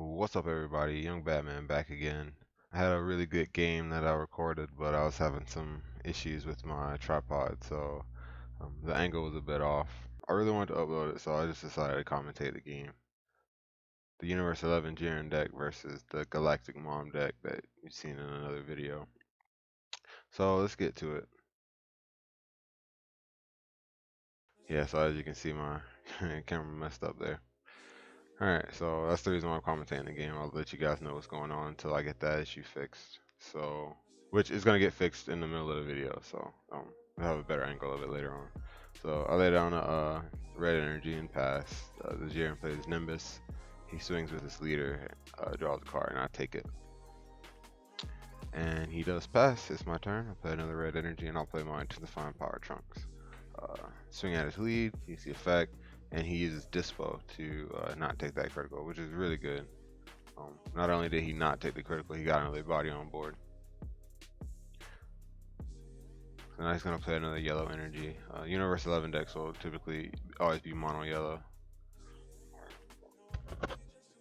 What's up, everybody? Young Badman back again. I had a really good game that I recorded, but I was having some issues with my tripod, so the angle was a bit off. I really wanted to upload it, so I just decided to commentate the game. The Universe 11 Jiren deck versus the Galactic Mom deck that you've seen in another video. So let's get to it. Yeah, so as you can see, my camera messed up there. Alright, so that's the reason why I'm commentating the game. I'll let you guys know what's going on until I get that issue fixed. So, which is going to get fixed in the middle of the video, so we'll have a better angle of it later on. So, I lay down a red energy and pass. The Jiren plays Nimbus. He swings with his leader, draws a card, and I take it. And he does pass. It's my turn. I play another red energy, and I'll play mine to the fine power trunks. Swing at his lead, he's the effect, and he uses Dispo to not take that critical, which is really good. Not only did he not take the critical, he got another body on board. So now he's going to play another yellow energy. Universe 11 decks will typically always be mono yellow.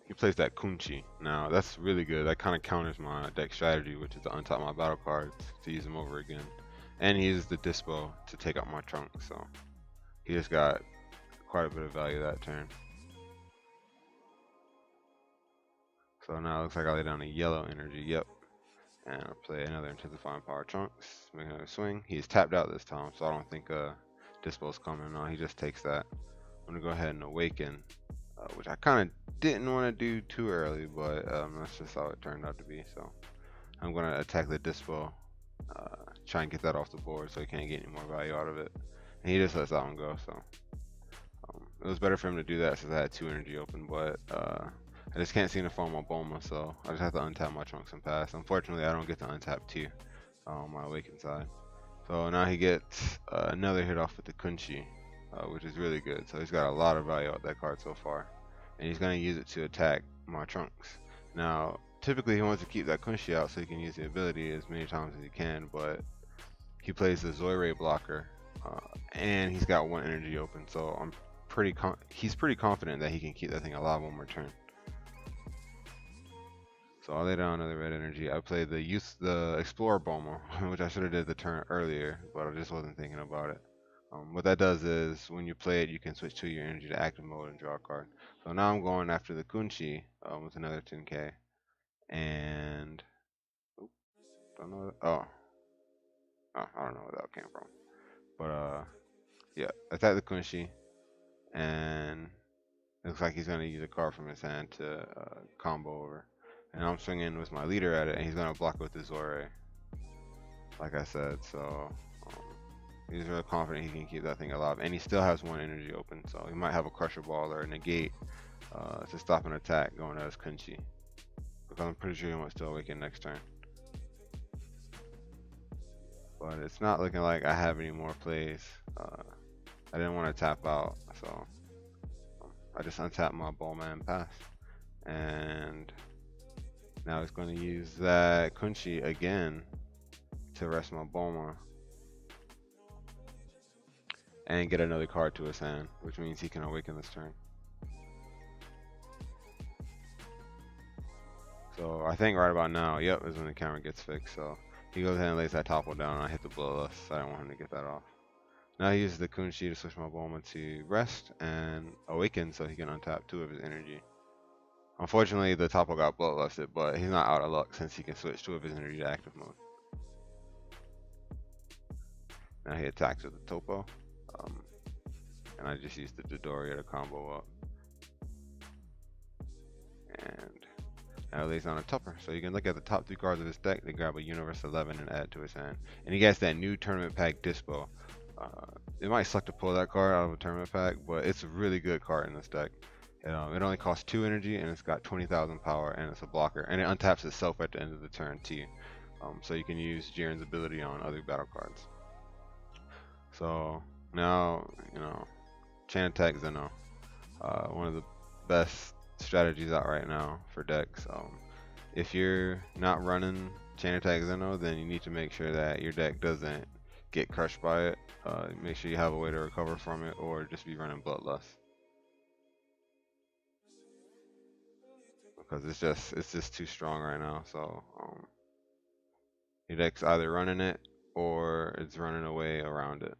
He plays that Kunchi. Now that's really good. That kind of counters my deck strategy, which is to untap my battle cards to use them over again. And he uses the Dispo to take out my trunk, so he just got quite a bit of value that turn. So now it looks like I lay down a yellow energy, yep. And I'll play another into the fine power trunks, make another swing. He's tapped out this time, so I don't think Dispo's coming. No, he just takes that. I'm gonna go ahead and awaken, which I kind of didn't want to do too early, but that's just how it turned out to be. So I'm gonna attack the Dispo, try and get that off the board so he can't get any more value out of it. And he just lets that one go, so it was better for him to do that since I had 2 energy open, but I just can't seem to farm my BULMA, so I just have to untap my trunks and pass. Unfortunately, I don't get to untap 2 on my awaken side. So now he gets another hit off with the Kunchi, which is really good. So he's got a lot of value out that card so far. And he's going to use it to attack my trunks. Now, typically he wants to keep that Kunchi out so he can use the ability as many times as he can, but he plays the Zoiray blocker, and he's got 1 energy open, so he's pretty confident that he can keep that thing alive one more turn. So I'll lay down another red energy. I played the Explorer BULMA, which I should have did the turn earlier, but I just wasn't thinking about it. What that does is when you play it, you can switch to your energy to active mode and draw a card. So now I'm going after the Kunchi with another 10k, and don't know. Oh, I don't know where that came from, but yeah, attack the Kunchi, and it looks like he's gonna use a card from his hand to combo over. And I'm swinging with my leader at it, and he's gonna block with the Zoiray, like I said. So he's really confident he can keep that thing alive, and he still has 1 energy open, so he might have a Crusher Ball or a Negate to stop an attack going at his Kunchi, because I'm pretty sure he wants to awaken next turn. But it's not looking like I have any more plays. I didn't want to tap out, so I just untapped my BULMA and pass. And now he's going to use that Kunchi again to rest my BULMA and get another card to his hand, which means he can awaken this turn. So I think right about now, yep, is when the camera gets fixed. So he goes ahead and lays that topple down, and I hit the bloodlust. I didn't want him to get that off. Now he uses the Kunchi to switch my BULMA to rest and awaken so he can untap 2 of his energy. Unfortunately, the topple got bloodlusted, but he's not out of luck since he can switch 2 of his energy to active mode. Now he attacks with the Topo, and I just used the Dodoria to combo up. And now he lays down a Tupper, so you can look at the top 3 cards of his deck, then grab a Universe 11 and add it to his hand. And he gets that new tournament pack Dispo. It might suck to pull that card out of a tournament pack, but it's a really good card in this deck. It only costs 2 energy, and it's got 20,000 power, and it's a blocker, and it untaps itself at the end of the turn too. So you can use Jiren's ability on other battle cards. So now, Chain Attack Zeno, one of the best strategies out right now for decks. If you're not running Chain Attack Zeno, then you need to make sure that your deck doesn't get crushed by it. Make sure you have a way to recover from it, or just be running Bloodlust. because it's just too strong right now. So your deck's either running it or it's running away around it,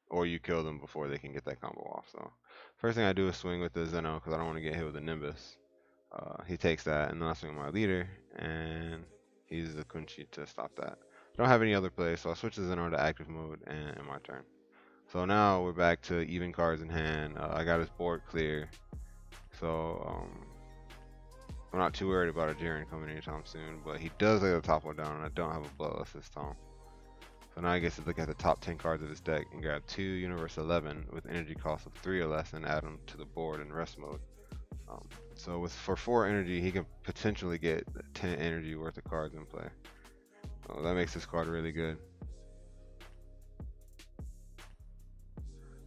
or you kill them before they can get that combo off. So first thing I do is swing with the Zeno because I don't want to get hit with the Nimbus. He takes that, and then I swing my leader, and he uses the Kunchi to stop that. I don't have any other plays, so I switch the Zeno to active mode, and in my turn. So now we're back to even cards in hand. I got his board clear, so I'm not too worried about a Jiren coming anytime soon. But he does lay the top one down, and I don't have a Bloodlust this time. So now I get to look at the top 10 cards of his deck and grab 2 Universe 11 with energy cost of 3 or less, and add them to the board in rest mode. So for 4 energy, he can potentially get 10 energy worth of cards in play. That makes this card really good.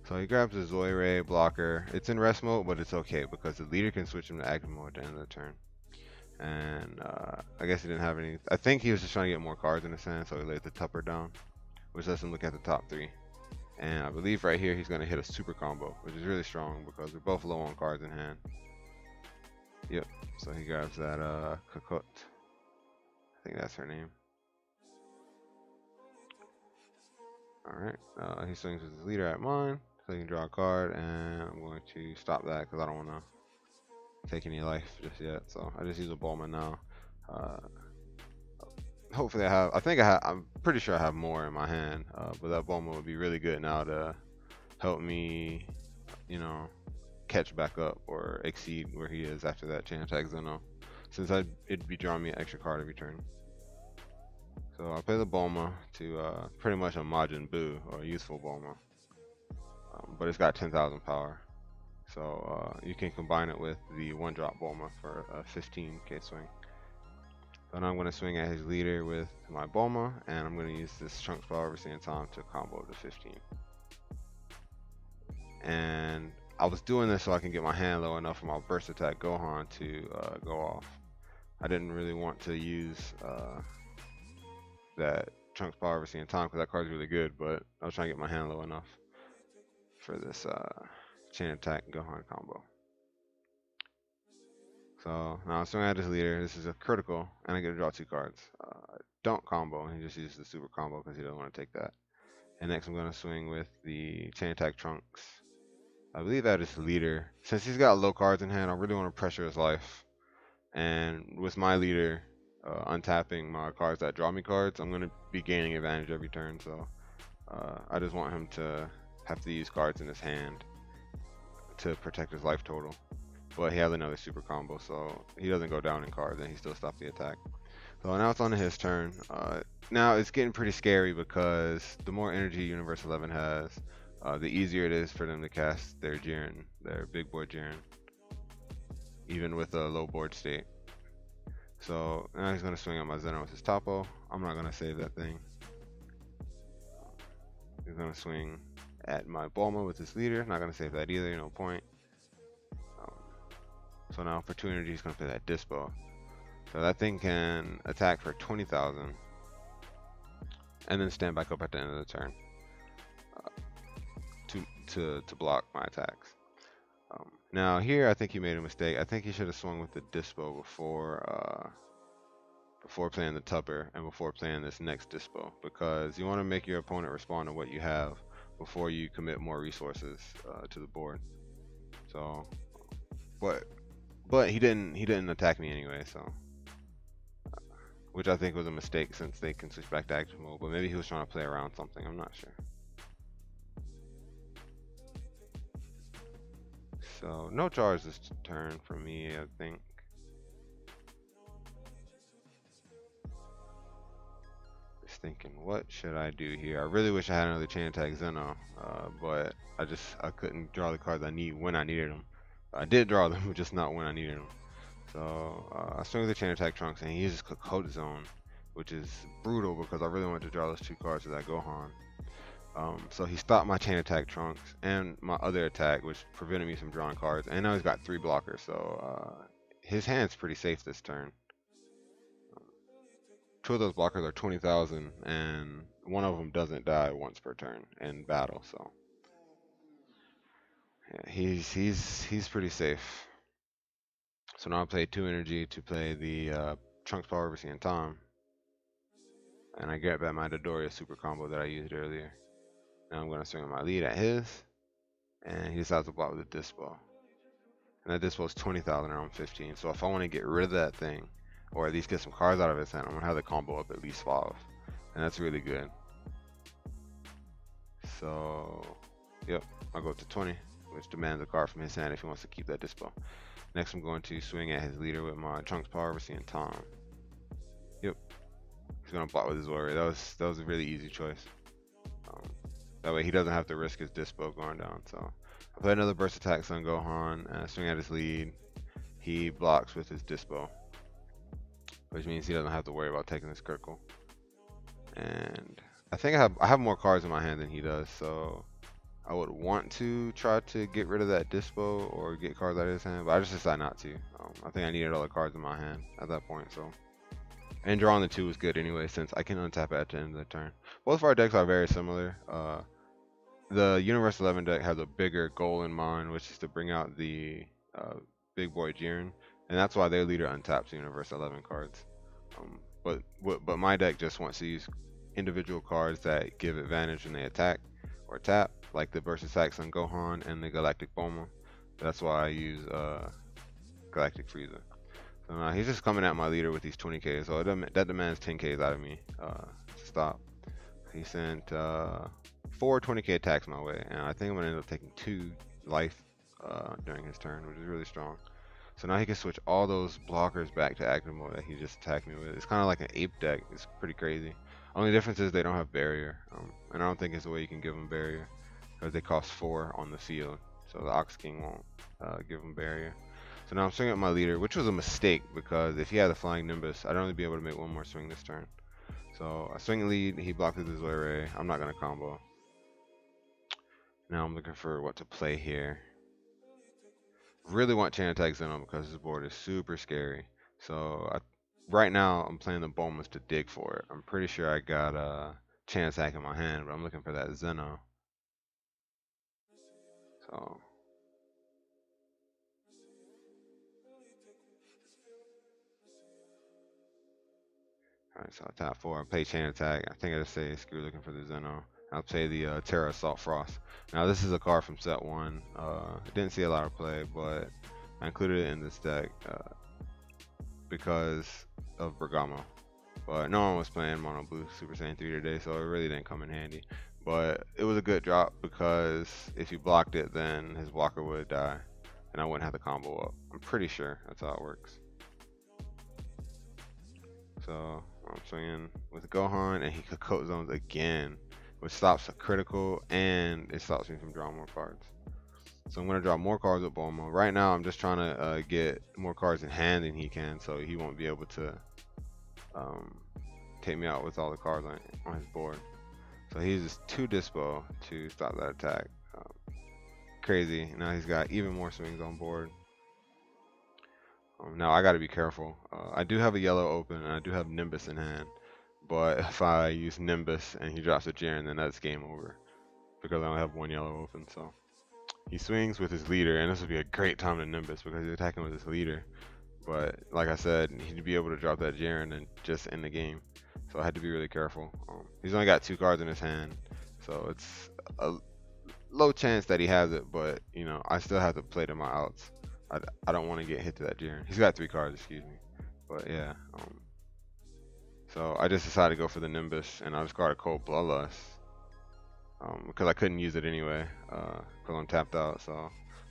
So he grabs a Zoiray blocker. It's in rest mode, but it's okay because the leader can switch him to active mode at the end of the turn. And I guess he didn't have any. I think he was just trying to get more cards in his hand, so he laid the Tupper down, which lets him look at the top 3. And I believe right here he's going to hit a super combo, which is really strong because we're both low on cards in hand. Yep, so he grabs that Kakut. I think that's her name. Alright, he swings with his leader at mine, so he can draw a card, and I'm going to stop that because I don't want to take any life just yet. So I just use a BULMA now. Hopefully I'm pretty sure I have more in my hand, but that BULMA would be really good now to help me, you know, catch back up or exceed where he is after that chain attack Zeno, since it'd be drawing me an extra card every turn. So I play the BULMA to pretty much a Majin Buu, or a useful BULMA, but it's got 10,000 power, so you can combine it with the 1-drop BULMA for a 15k swing. So now I'm going to swing at his leader with my BULMA, and I'm going to use this Trunks Power Overseeing in time to combo to 15. And I was doing this so I can get my hand low enough for my burst attack Gohan to go off. I didn't really want to use that Trunks Power Overseeing time because that card's really good, but I was trying to get my hand low enough for this chain attack Gohan combo. So now I'm swinging at his leader. This is a critical, and I get to draw 2 cards. Don't combo, and he just uses the super combo because he doesn't want to take that. And next I'm going to swing with the chain attack Trunks. I believe that is leader. Since he's got low cards in hand, I really want to pressure his life. And with my leader untapping my cards that draw me cards, I'm going to be gaining advantage every turn. So I just want him to have to use cards in his hand to protect his life total. But he has another super combo, so he doesn't go down in cards, and he still stops the attack. So now it's on to his turn. Now it's getting pretty scary because the more energy Universe 11 has, the easier it is for them to cast their Jiren, their big boy Jiren, even with a low board state. So now he's going to swing at my Zeno with his Topo. I'm not going to save that thing. He's going to swing at my BULMA with his leader. Not going to save that either, no point. So now for 2 energy, he's going to play that Dispo. So that thing can attack for 20,000 and then stand back up at the end of the turn to block my attacks. Now here, I think he made a mistake. I think he should have swung with the Dispo before playing the Tupper and before playing this next Dispo, because you want to make your opponent respond to what you have before you commit more resources to the board. So, but he didn't attack me anyway, so which I think was a mistake since they can switch back to active mode. But maybe he was trying to play around something. I'm not sure. So no charge this turn for me, I think. Just thinking, what should I do here? I really wish I had another chain attack Zeno, but I couldn't draw the cards I need when I needed them. I did draw them, but just not when I needed them. So I swing with the chain attack Trunks, and he uses Kakut Zone, which is brutal because I really wanted to draw those 2 cards to that Gohan. So he stopped my chain attack Trunks and my other attack, which prevented me from drawing cards. And now he's got 3 blockers, so his hand's pretty safe this turn. 2 of those blockers are 20,000, and 1 of them doesn't die once per turn in battle. So yeah, he's pretty safe. So now I play 2 energy to play the Trunks Power Overseeing Tom. And I get back my Dodoria super combo that I used earlier. Now I'm going to swing my lead at his. And he decides to block with a Dispo. And that Dispo is 20,000 around 15. So if I want to get rid of that thing, or at least get some cards out of his hand, I'm going to have the combo up at least 5. And that's really good. So, yep, I'll go to 20, which demands a card from his hand if he wants to keep that Dispo. Next, I'm going to swing at his leader with my Trunks Power Overseeing Tom. Yep, he's going to block with his warrior. That was a really easy choice. That way he doesn't have to risk his Dispo going down. So I play another burst attack on Gohan and swing at his lead. He blocks with his Dispo, which means he doesn't have to worry about taking this critical. And I think I have more cards in my hand than he does, so I would want to try to get rid of that Dispo or get cards out of his hand, but I just decided not to. I think I needed all the cards in my hand at that point, so. And drawing the 2 was good anyway, since I can untap it at the end of the turn. Both of our decks are very similar. The Universe 11 deck has a bigger goal in mind, which is to bring out the big boy Jiren, and that's why their leader untaps Universe 11 cards. But my deck just wants to use individual cards that give advantage when they attack or tap, like the burst attacks on Gohan and the Galactic BULMA. That's why I use Galactic Frieza. So now he's just coming at my leader with these 20Ks, so that demands 10Ks out of me to stop. He sent 4 20K attacks my way, and I think I'm going to end up taking 2 life during his turn, which is really strong. So now he can switch all those blockers back to active mode that he just attacked me with. It's kind of like an ape deck. It's pretty crazy. Only difference is they don't have barrier, and I don't think it's a way you can give them barrier because they cost 4 on the field. So the Ox King won't give them barrier. So now I'm swinging at my leader, which was a mistake because if he had the Flying Nimbus, I'd only be able to make 1 more swing this turn. So I swing lead, he blocked with his Ray. I'm not going to combo. Now I'm looking for what to play here. Really want Chain Attack Xeno because this board is super scary. So right now I'm playing the BULMAs to dig for it. I'm pretty sure I got a Chain Attack in my hand, but I'm looking for that Xeno. So alright, so I tap 4, I play Chain Attack. I think I just say screw looking for the Xeno. I'll play the Terra Assault Frost. Now this is a card from set 1. Didn't see a lot of play, but I included it in this deck because of Bergamo. But no one was playing Mono Blue Super Saiyan 3 today, so it really didn't come in handy. But it was a good drop because if you blocked it, then his blocker would die, and I wouldn't have the combo up. I'm pretty sure that's how it works. So I'm swinging with Gohan, and he Cocotte Zones again, which stops a critical, and it stops me from drawing more cards. So I'm going to draw more cards with BULMA. Right now, I'm just trying to get more cards in hand than he can, so he won't be able to take me out with all the cards on his board. So he uses 2 Dispo to stop that attack. Crazy. Now he's got even more swings on board. Now I got to be careful. I do have a yellow open, and I do have Nimbus in hand. But if I use Nimbus and he drops a Jiren, then that's game over. Because I only have 1 yellow open, so. He swings with his leader, and this would be a great time to Nimbus because he's attacking with his leader. But like I said, he'd be able to drop that Jiren and just end the game. So I had to be really careful. He's only got 2 cards in his hand, so it's a low chance that he has it. But you know, I still have to play to my outs. I don't want to get hit to that Jiren. He's got 3 cards, excuse me. But yeah. So I just decided to go for the Nimbus, and I just got a Cold Bloodlust. Because I couldn't use it anyway, because I'm tapped out. So,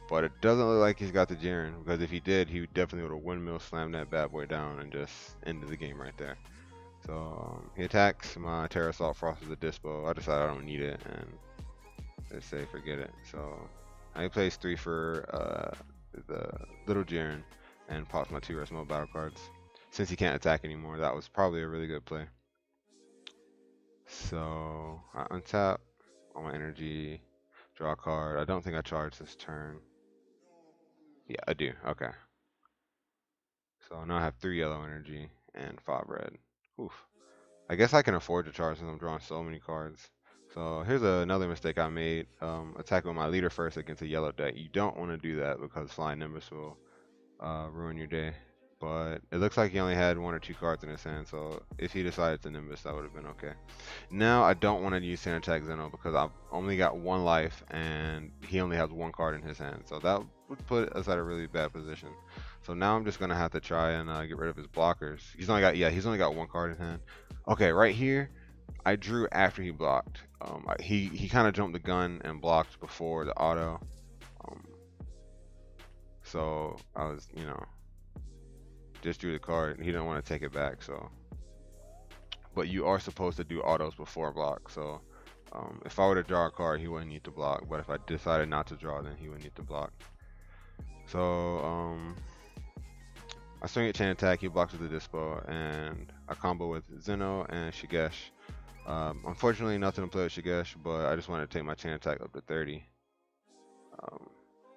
but it doesn't look like he's got the Jiren, because if he did, he definitely would have windmill slammed that bad boy down and just ended the game right there. So he attacks my Terra Assault Frost with a Dispo. I decided I don't need it, and just say forget it. So he plays 3 for the little Jiren and pops my 2 rest mode battle cards. Since he can't attack anymore, that was probably a really good play. So I untap all my energy, draw a card. I don't think I charge this turn. Yeah, I do. Okay. So now I have 3 yellow energy and 5 red. Oof. I guess I can afford to charge since I'm drawing so many cards. So here's another mistake I made. Attacking with my leader first against a yellow deck. You don't want to do that because Flying Nimbus will ruin your day. But it looks like he only had 1 or 2 cards in his hand, so if he decided to Nimbus, that would have been okay. Now I don't want to use Sand Attack Zeno because I've only got 1 life and he only has 1 card in his hand, so that would put us at a really bad position. So now I'm just gonna have to try and get rid of his blockers. He's only got 1 card in hand. Okay, right here, I drew after he blocked. He kind of jumped the gun and blocked before the auto. So I was, just drew the card. He didn't want to take it back, so. But you are supposed to do autos before block, so if I were to draw a card, he wouldn't need to block. But if I decided not to draw, then he would need to block. So I swing at Chain Attack, he blocks with the Dispo, and I combo with Zeno and Shigesh. Unfortunately, nothing to play with Shigesh, but I just wanted to take my Chain Attack up to 30.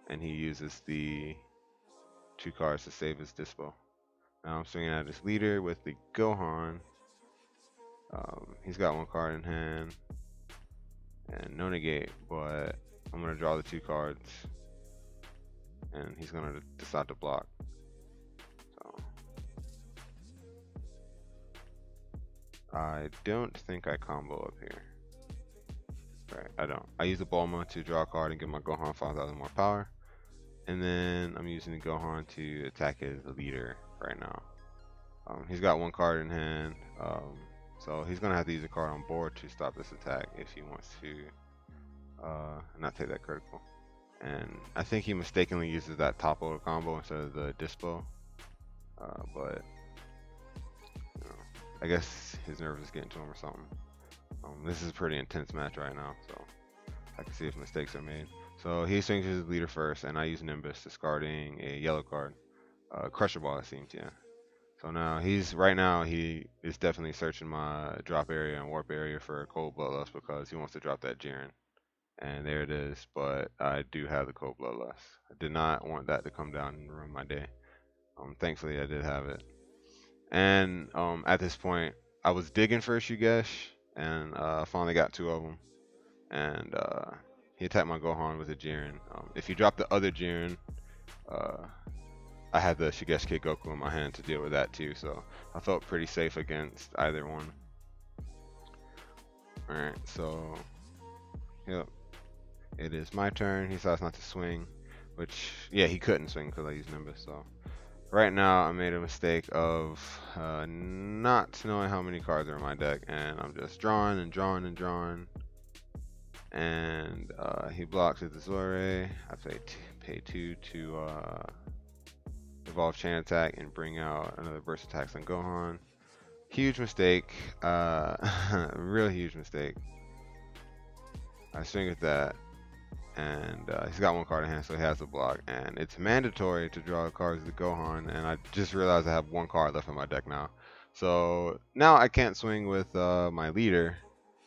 And he uses the 2 cards to save his Dispo. Now I'm swinging at his leader with the Gohan. He's got 1 card in hand and no negate, but I'm going to draw the 2 cards and he's going to decide to block. So I don't think I combo up here. Right, I don't. I use the BULMA to draw a card and give my Gohan 5,000 more power. And then I'm using the Gohan to attack his leader right now. He's got 1 card in hand, so he's going to have to use a card on board to stop this attack if he wants to not take that critical. And I think he mistakenly uses that top loader combo instead of the Dispo, but I guess his nerves is getting to him or something. This is a pretty intense match right now, so I can see if mistakes are made. So he swings his leader first, and I use Nimbus, discarding a yellow card. Crusher Ball, it seems, yeah. So now he is definitely searching my drop area and warp area for a Cold Bloodlust because he wants to drop that Jiren. And there it is, but I do have the Cold Bloodlust. I did not want that to come down and ruin my day. Thankfully, I did have it. And at this point, I was digging for a Shigesh, and I finally got 2 of them. And he attacked my Gohan with a Jiren. If you drop the other Jiren, I had the Shigesh Kid Goku in my hand to deal with that too, so I felt pretty safe against either one. Alright, so yep, it is my turn. He decides not to swing, which, yeah, he couldn't swing because I used Nimbus. So right now I made a mistake of not knowing how many cards are in my deck, and I'm just drawing and drawing and drawing. And he blocks with the Zore. I pay 2 to evolve Chain Attack and bring out another burst attacks on Gohan. Huge mistake, real huge mistake. I swing with that, and he's got 1 card in hand, so he has to block. And it's mandatory to draw cards with Gohan, and I just realized I have 1 card left in my deck now. So now I can't swing with my leader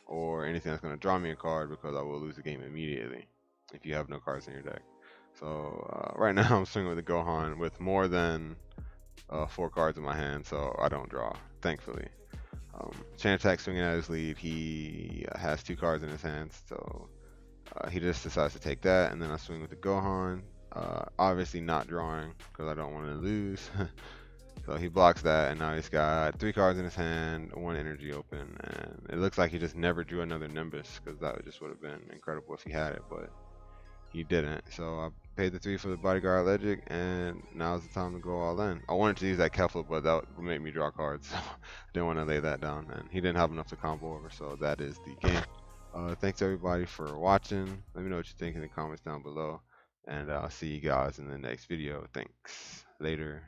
or anything that's going to draw me a card because I will lose the game immediately if you have no cards in your deck. So right now I'm swinging with the Gohan with more than 4 cards in my hand, so I don't draw, thankfully. Chain Attack swinging at his lead, he has 2 cards in his hands, so he just decides to take that, and then I swing with the Gohan, obviously not drawing because I don't want to lose. So he blocks that, and now he's got 3 cards in his hand, 1 energy open, and it looks like he just never drew another Nimbus because that just would have been incredible if he had it, but he didn't. So I paid the 3 for the Bodyguard Legend, and now's the time to go all in. I wanted to use that Kefla, but that would make me draw cards, so I didn't want to lay that down, and he didn't have enough to combo over, so that is the game. Thanks everybody for watching. Let me know what you think in the comments down below, and I'll see you guys in the next video. Thanks. Later.